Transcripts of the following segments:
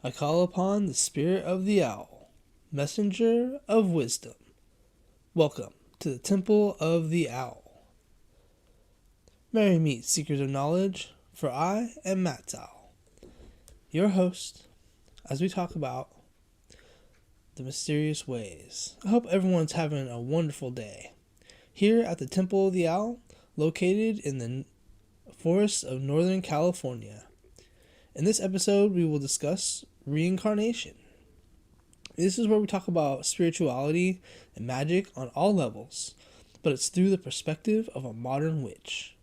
I call upon the spirit of the owl, messenger of wisdom. Welcome to the Temple of the Owl. Merry meet, seekers of knowledge, for I am Matt's Owl, your host, as we talk about the mysterious ways. I hope everyone's having a wonderful day. Here at the Temple of the Owl, located in the forests of Northern California. In this episode, we will discuss reincarnation. This is where we talk about spirituality and magic on all levels, but it's through the perspective of a modern witch.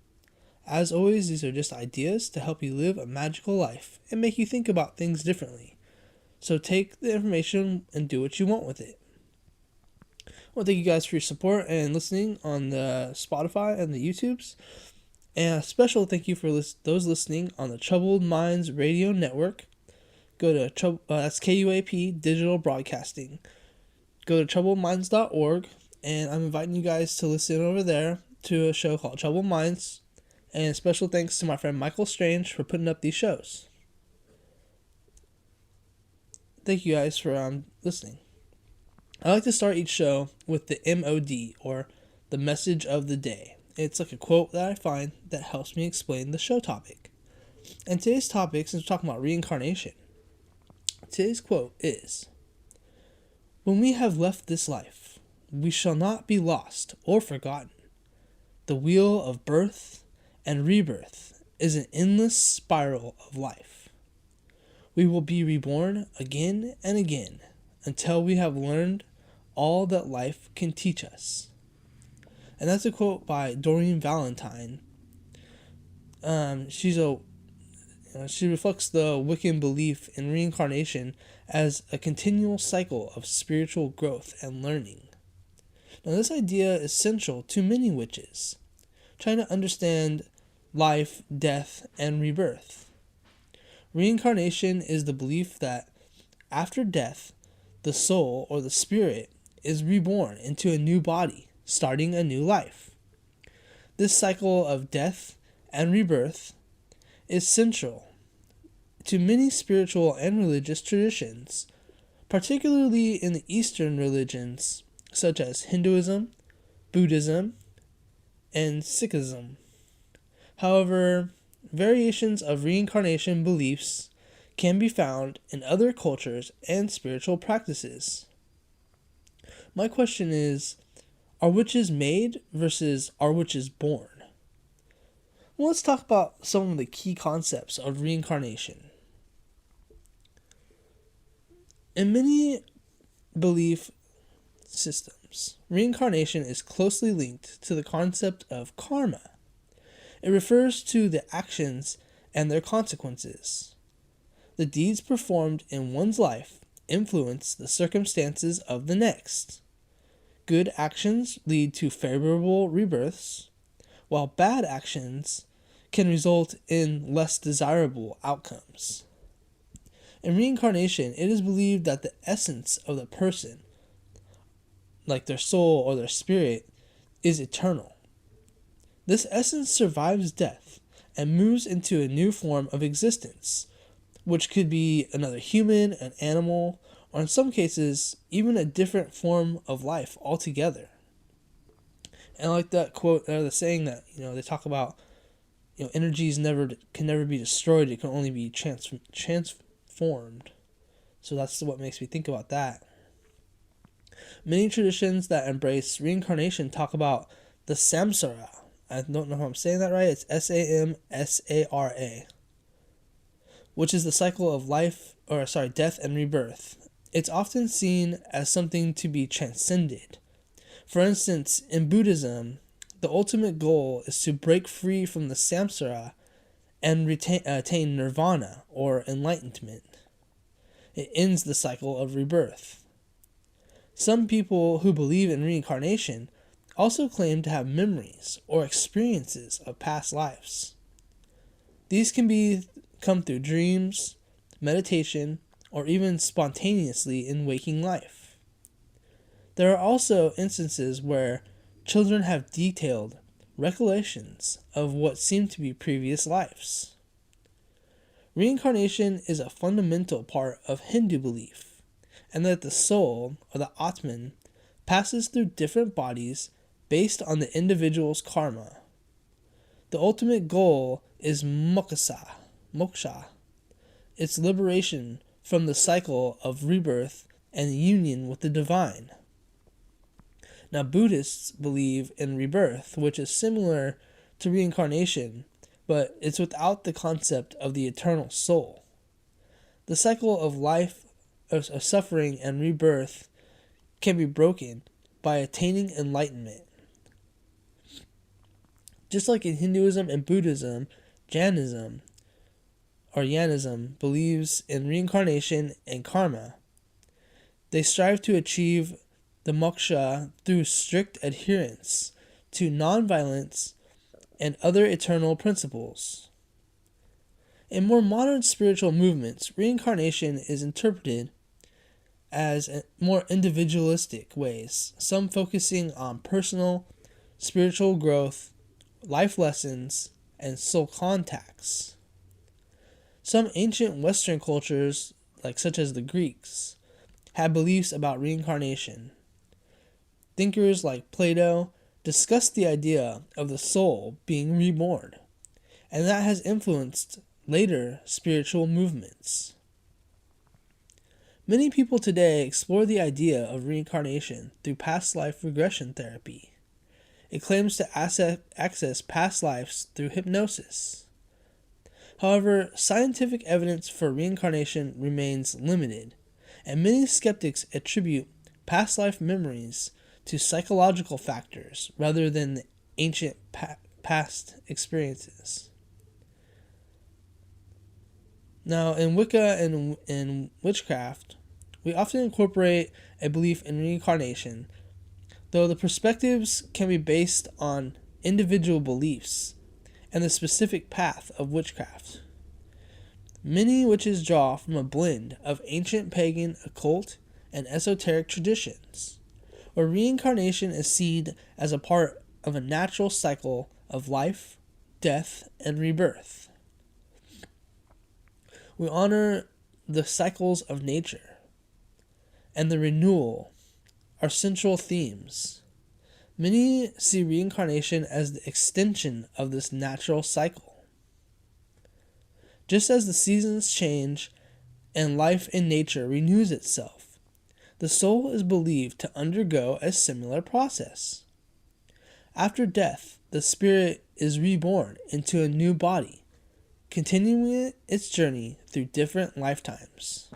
As always, these are just ideas to help you live a magical life and make you think about things differently. So take the information and do what you want with it. I want to thank you guys for your support and listening on the Spotify and the YouTubes. And a special thank you for those listening on the Troubled Minds Radio Network. Go to that's KUAP Digital Broadcasting. Go to troubledminds.org, and I'm inviting you guys to listen over there to a show called Troubled Minds. And special thanks to my friend Michael Strange for putting up these shows. Thank you guys for listening. I like to start each show with the MOD, or the message of the day. It's like a quote that I find that helps me explain the show topic. And today's topic, since we're talking about reincarnation, today's quote is, "When we have left this life, we shall not be lost or forgotten. The wheel of birth and rebirth is an endless spiral of life. We will be reborn again and again until we have learned all that life can teach us." And that's a quote by Doreen Valentine. She reflects the Wiccan belief in reincarnation as a continual cycle of spiritual growth and learning. Now, this idea is central to many witches, trying to understand life, death, and rebirth. Reincarnation is the belief that after death, the soul or the spirit is reborn into a new body, starting a new life. This cycle of death and rebirth is central to many spiritual and religious traditions, particularly in the Eastern religions such as Hinduism, Buddhism, and Sikhism. However, variations of reincarnation beliefs can be found in other cultures and spiritual practices. My question is, are witches made versus are witches born? Well, let's talk about some of the key concepts of reincarnation. In many belief systems, reincarnation is closely linked to the concept of karma. It refers to the actions and their consequences. The deeds performed in one's life influence the circumstances of the next. Good actions lead to favorable rebirths, while bad actions can result in less desirable outcomes. In reincarnation, it is believed that the essence of the person, like their soul or their spirit, is eternal. This essence survives death and moves into a new form of existence, which could be another human, an animal, or in some cases, even a different form of life altogether. And like that quote, or the saying that, they talk about, energy can never be destroyed, it can only be transformed. So that's what makes me think about that. Many traditions that embrace reincarnation talk about the samsara. I don't know if I'm saying that right, it's SAMSARA, which is the cycle of death and rebirth. It's often seen as something to be transcended. For instance, in Buddhism, the ultimate goal is to break free from the samsara and attain nirvana, or enlightenment. It ends the cycle of rebirth. Some people who believe in reincarnation also claim to have memories or experiences of past lives. These can come through dreams, meditation, or even spontaneously in waking life. There are also instances where children have detailed recollections of what seem to be previous lives. Reincarnation is a fundamental part of Hindu belief, and that the soul, or the Atman, passes through different bodies based on the individual's karma. The ultimate goal is moksha, its liberation from the cycle of rebirth and union with the divine. Now, Buddhists believe in rebirth, which is similar to reincarnation, but it's without the concept of the eternal soul. The cycle of life, of suffering and rebirth can be broken by attaining enlightenment. Just like in Hinduism and Buddhism, Jainism believes in reincarnation and karma. They strive to achieve the moksha through strict adherence to nonviolence and other eternal principles. In more modern spiritual movements, reincarnation is interpreted as more individualistic ways, some focusing on personal, spiritual growth, life lessons, and soul contacts. Some ancient Western cultures, such as the Greeks, had beliefs about reincarnation. Thinkers like Plato discussed the idea of the soul being reborn, and that has influenced later spiritual movements. Many people today explore the idea of reincarnation through past life regression therapy. It claims to access past lives through hypnosis. However, scientific evidence for reincarnation remains limited, and many skeptics attribute past life memories to psychological factors rather than the ancient past experiences. Now, in Wicca and in witchcraft, we often incorporate a belief in reincarnation, though the perspectives can be based on individual beliefs and the specific path of witchcraft. Many witches draw from a blend of ancient pagan, occult, and esoteric traditions, where reincarnation is seen as a part of a natural cycle of life, death, and rebirth. We honor the cycles of nature, and the renewal are central themes. Many see reincarnation as the extension of this natural cycle. Just as the seasons change and life in nature renews itself, the soul is believed to undergo a similar process. After death, the spirit is reborn into a new body, continuing its journey through different lifetimes.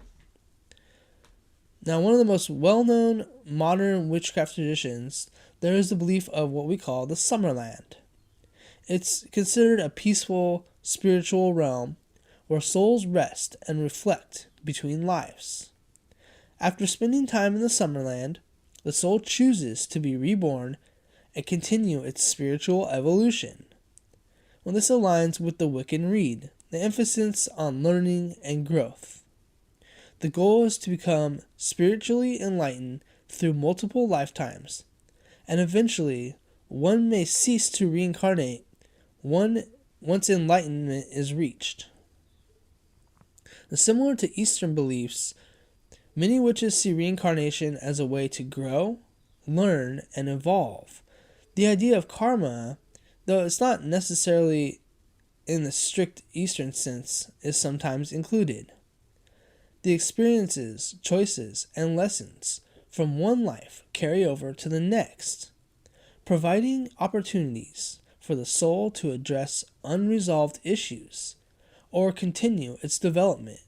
Now, one of the most well-known modern witchcraft traditions, there is the belief of what we call the Summerland. It's considered a peaceful, spiritual realm where souls rest and reflect between lives. After spending time in the Summerland, the soul chooses to be reborn and continue its spiritual evolution. Well, this aligns with the Wiccan Rede, the emphasis on learning and growth. The goal is to become spiritually enlightened through multiple lifetimes, and eventually one may cease to reincarnate once enlightenment is reached. Similar to Eastern beliefs, many witches see reincarnation as a way to grow, learn, and evolve. The idea of karma, though it's not necessarily in the strict Eastern sense, is sometimes included. The experiences, choices, and lessons from one life carry over to the next, providing opportunities for the soul to address unresolved issues or continue its development.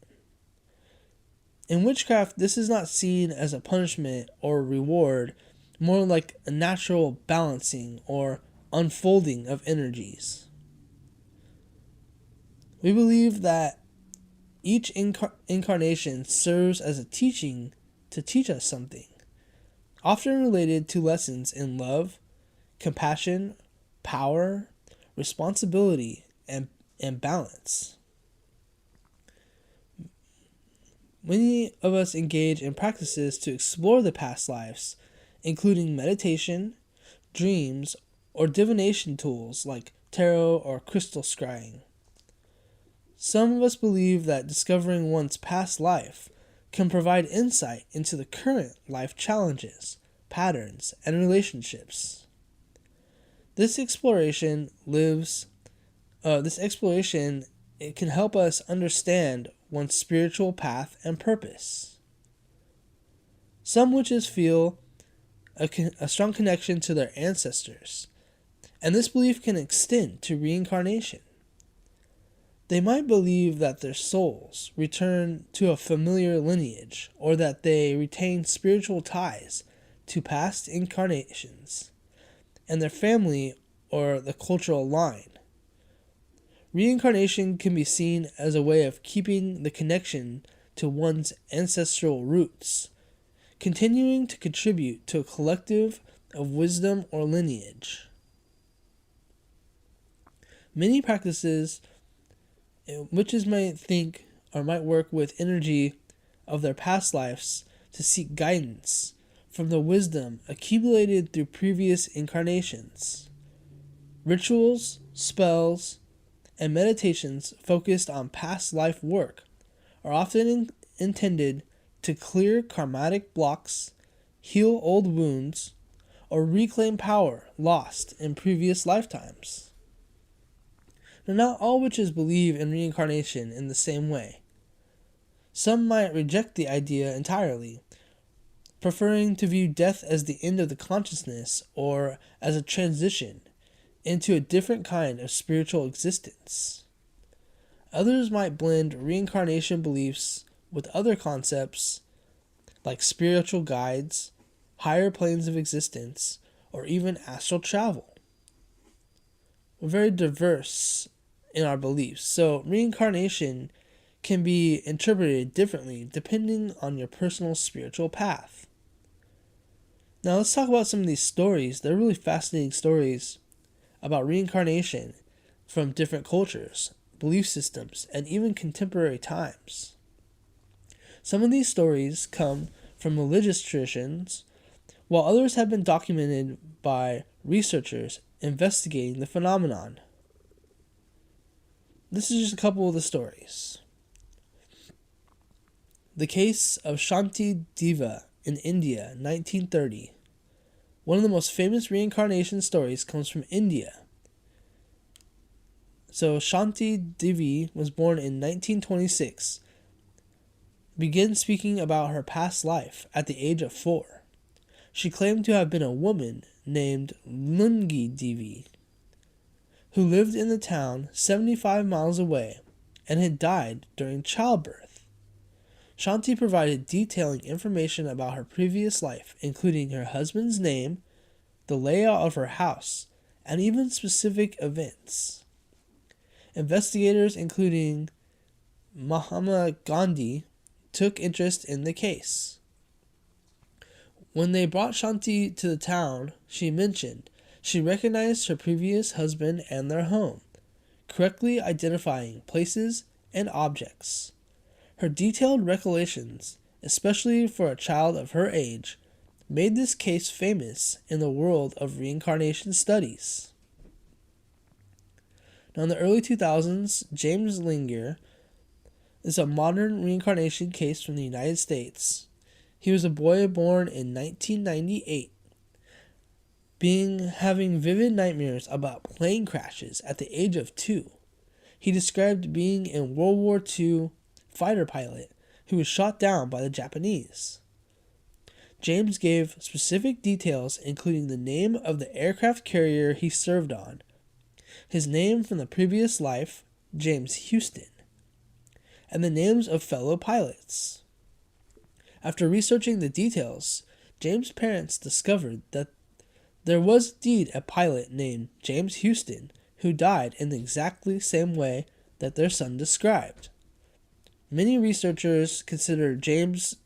In witchcraft, this is not seen as a punishment or a reward, more like a natural balancing or unfolding of energies. We believe that each incarnation serves as a teaching to teach us something, often related to lessons in love, compassion, power, responsibility, and balance. Many of us engage in practices to explore the past lives, including meditation, dreams, or divination tools like tarot or crystal scrying. Some of us believe that discovering one's past life can provide insight into the current life challenges, patterns, and relationships. This exploration it can help us understand one's spiritual path and purpose. Some witches feel a strong connection to their ancestors, and this belief can extend to reincarnation. They might believe that their souls return to a familiar lineage, or that they retain spiritual ties to past incarnations and their family or the cultural line. Reincarnation can be seen as a way of keeping the connection to one's ancestral roots, continuing to contribute to a collective of wisdom or lineage. Many practices witches might think or might work with energy of their past lives to seek guidance from the wisdom accumulated through previous incarnations. Rituals, spells, and meditations focused on past life work are often intended to clear karmatic blocks, heal old wounds, or reclaim power lost in previous lifetimes. Now, not all witches believe in reincarnation in the same way. Some might reject the idea entirely, preferring to view death as the end of the consciousness or as a transition into a different kind of spiritual existence. Others might blend reincarnation beliefs with other concepts like spiritual guides, higher planes of existence, or even astral travel. We're very diverse in our beliefs, so reincarnation can be interpreted differently depending on your personal spiritual path. Now let's talk about some of these stories. They're really fascinating stories about reincarnation from different cultures, belief systems, and even contemporary times. Some of these stories come from religious traditions, while others have been documented by researchers investigating the phenomenon. This is just a couple of the stories. The case of Shanti Deva in India, 1930. One of the most famous reincarnation stories comes from India. So Shanti Devi was born in 1926. Began speaking about her past life at the age of 4. She claimed to have been a woman named Lungi Devi, who lived in the town 75 miles away and had died during childbirth. Shanti provided detailing information about her previous life, including her husband's name, the layout of her house, and even specific events. Investigators, including Mahatma Gandhi, took interest in the case. When they brought Shanti to the town, she mentioned she recognized her previous husband and their home, correctly identifying places and objects. Her detailed recollections, especially for a child of her age, made this case famous in the world of reincarnation studies. Now, in the early 2000s, James Linger is a modern reincarnation case from the United States. He was a boy born in 1998, having vivid nightmares about plane crashes at the age of 2. He described being a World War II fighter pilot who was shot down by the Japanese. James gave specific details, including the name of the aircraft carrier he served on, his name from the previous life, James Houston, and the names of fellow pilots. After researching the details, James' parents discovered that there was indeed a pilot named James Houston who died in the exactly same way that their son described. Many researchers consider James'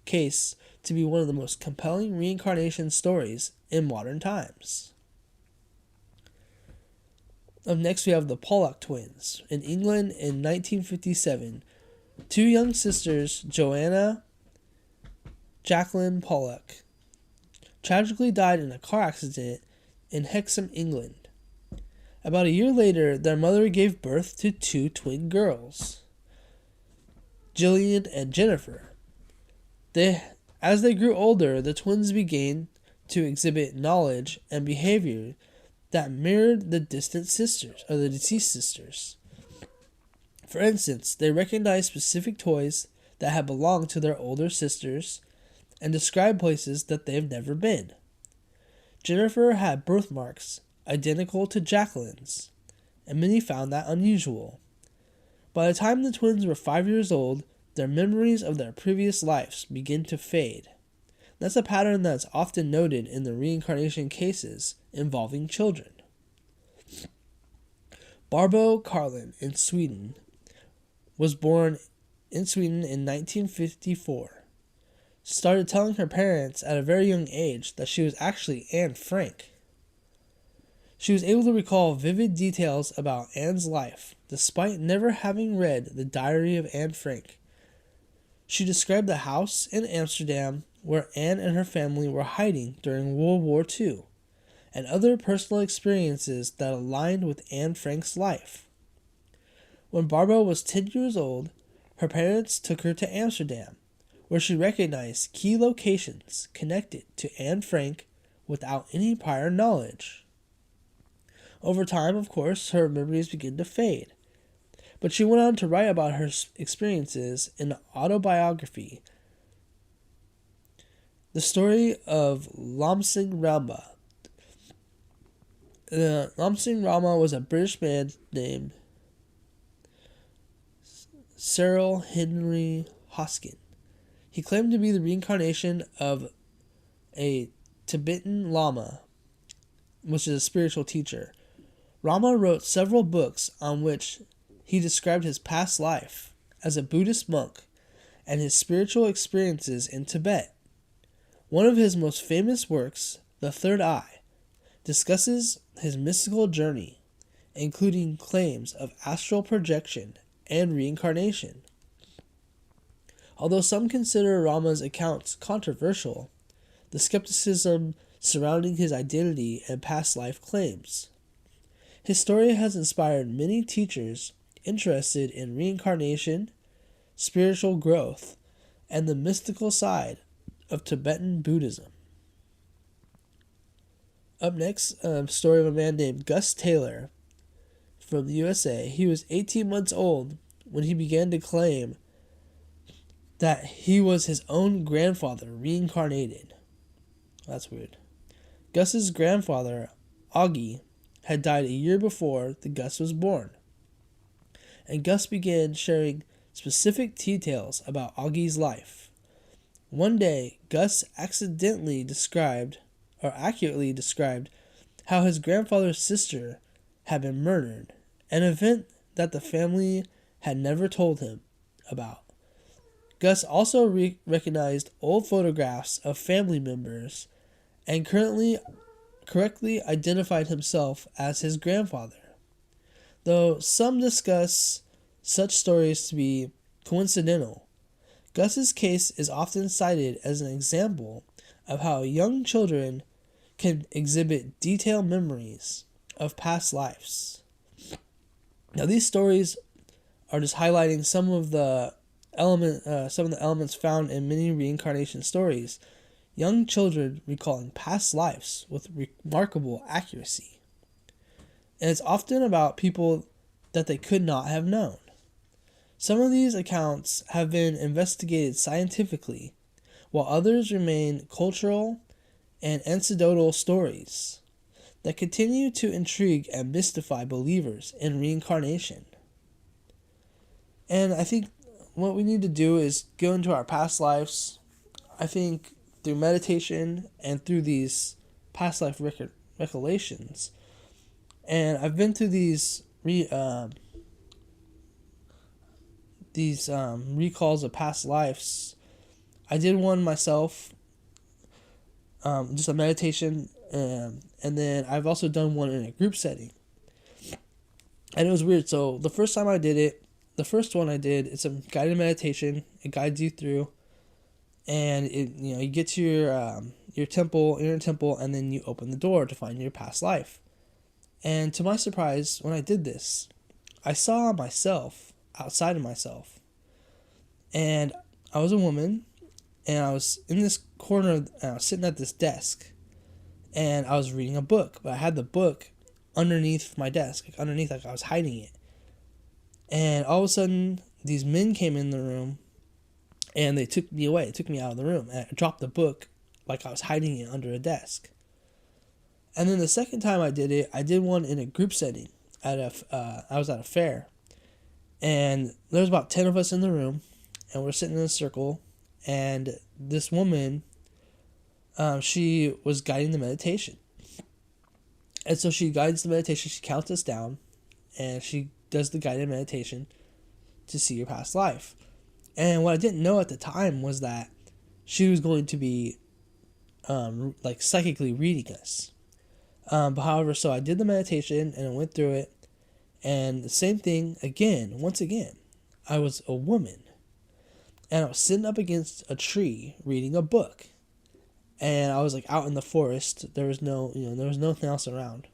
case to be one of the most compelling reincarnation stories in modern times. Up next, we have the Pollock twins. In England in 1957, 2 young sisters, Joanna Jacqueline Pollock, tragically died in a car accident in Hexham, England. About a year later, their mother gave birth to two twin girls, Jillian and Jennifer. As they grew older, the twins began to exhibit knowledge and behavior that mirrored the distant sisters, or the deceased sisters. For instance, they recognized specific toys that had belonged to their older sisters and described places that they've never been. Jennifer had birthmarks identical to Jacqueline's, and many found that unusual. By the time the twins were 5 years old, their memories of their previous lives began to fade. That's a pattern that's often noted in the reincarnation cases involving children. Barbro Karlin in Sweden was born in Sweden in 1954. She started telling her parents at a very young age that she was actually Anne Frank. She was able to recall vivid details about Anne's life, despite never having read the Diary of Anne Frank. She described the house in Amsterdam where Anne and her family were hiding during World War II, and other personal experiences that aligned with Anne Frank's life. When Barbara was 10 years old, her parents took her to Amsterdam, where she recognized key locations connected to Anne Frank without any prior knowledge. Over time, of course, her memories began to fade, but she went on to write about her experiences in an autobiography, The Story of Lamsing Rama. Lamsing Rama was a British man named Cyril Henry Hoskin. He claimed to be the reincarnation of a Tibetan Lama, which is a spiritual teacher. Rama wrote several books on which he described his past life as a Buddhist monk and his spiritual experiences in Tibet. One of his most famous works, The Third Eye, discusses his mystical journey, including claims of astral projection and reincarnation. Although some consider Rama's accounts controversial, the skepticism surrounding his identity and past life claims. His story has inspired many teachers interested in reincarnation, spiritual growth, and the mystical side of Tibetan Buddhism. Up next, a story of a man named Gus Taylor from the USA. He was 18 months old when he began to claim that he was his own grandfather reincarnated. That's weird. Gus's grandfather, Augie, had died a year before the Gus was born, and Gus began sharing specific details about Augie's life. One day, Gus accurately described how his grandfather's sister had been murdered, an event that the family had never told him about. Gus also recognized old photographs of family members and correctly identified himself as his grandfather. Though some discuss such stories to be coincidental, Gus's case is often cited as an example of how young children can exhibit detailed memories of past lives. Now, these stories are just highlighting some of the elements found in many reincarnation stories. Young children recalling past lives with remarkable accuracy. And it's often about people that they could not have known. Some of these accounts have been investigated scientifically, while others remain cultural and anecdotal stories that continue to intrigue and mystify believers in reincarnation. And I think what we need to do is go into our past lives. I think through meditation and through these past life recollections. And I've been through these recalls of past lives. I did one myself, just a meditation, and then I've also done one in a group setting. And it was weird. So the first one I did, it's a guided meditation. It guides you through, and you get to your temple, inner temple, and then you open the door to find your past life. And to my surprise, when I did this, I saw myself outside of myself. And I was a woman, and I was in this corner, and I was sitting at this desk, and I was reading a book, but I had the book underneath my desk, like I was hiding it. And all of a sudden, these men came in the room, and they took me away, took me out of the room, and I dropped the book like I was hiding it under a desk. And then the second time I did it, I did one in a group setting. I was at a fair, and there was about 10 of us in the room, and we're sitting in a circle, and this woman, she was guiding the meditation. And so she guides the meditation, she counts us down, and she does the guided meditation to see your past life. And what I didn't know at the time was that she was going to be like psychically reading us. But however, so I did the meditation and I went through it, and the same thing once again, I was a woman, and I was sitting up against a tree reading a book, and I was like out in the forest. There was nothing else around.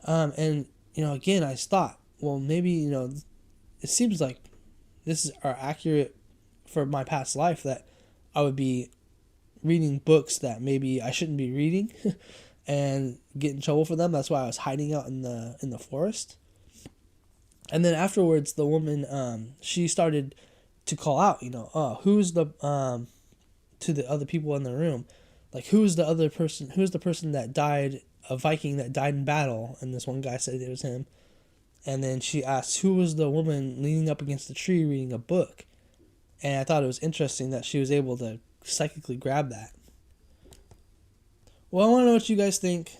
And again, I thought, well, maybe it seems like this are accurate for my past life, that I would be reading books that maybe I shouldn't be reading and get in trouble for them. That's why I was hiding out in the forest. And then afterwards, the woman, she started to call out, who's the to the other people in the room, like, who's the person that died, a Viking that died in battle. And this one guy said it was him. And then she asked who was the woman leaning up against the tree reading a book. And I thought it was interesting that she was able to psychically grab that. Well, I want to know what you guys think.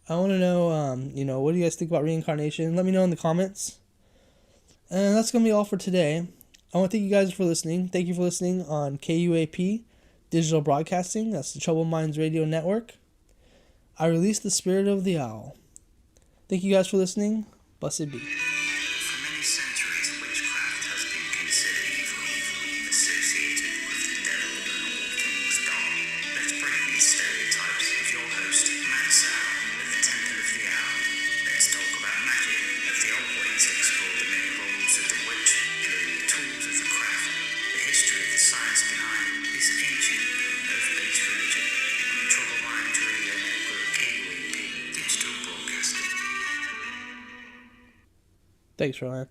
I want to know, what do you guys think about reincarnation? Let me know in the comments. And that's going to be all for today. I want to thank you guys for listening. Thank you for listening on KUAP Digital Broadcasting. That's the Troubled Minds Radio Network. I release the spirit of the owl. Thank you guys for listening. Blessed be. For many centuries, witchcraft has been considered evil, associated with the devil and all things dark. Let's break these stereotypes with your host, Matt Sow, of the Temple of the Owl. Let's talk about magic, as the old ways explore the many roles of the witch, learn the tools of the craft, the history of the science behind this ancient earth-based religion on the Troubled Minds Radio Network, KUAP Digital Broadcasting. Thanks, Ryan.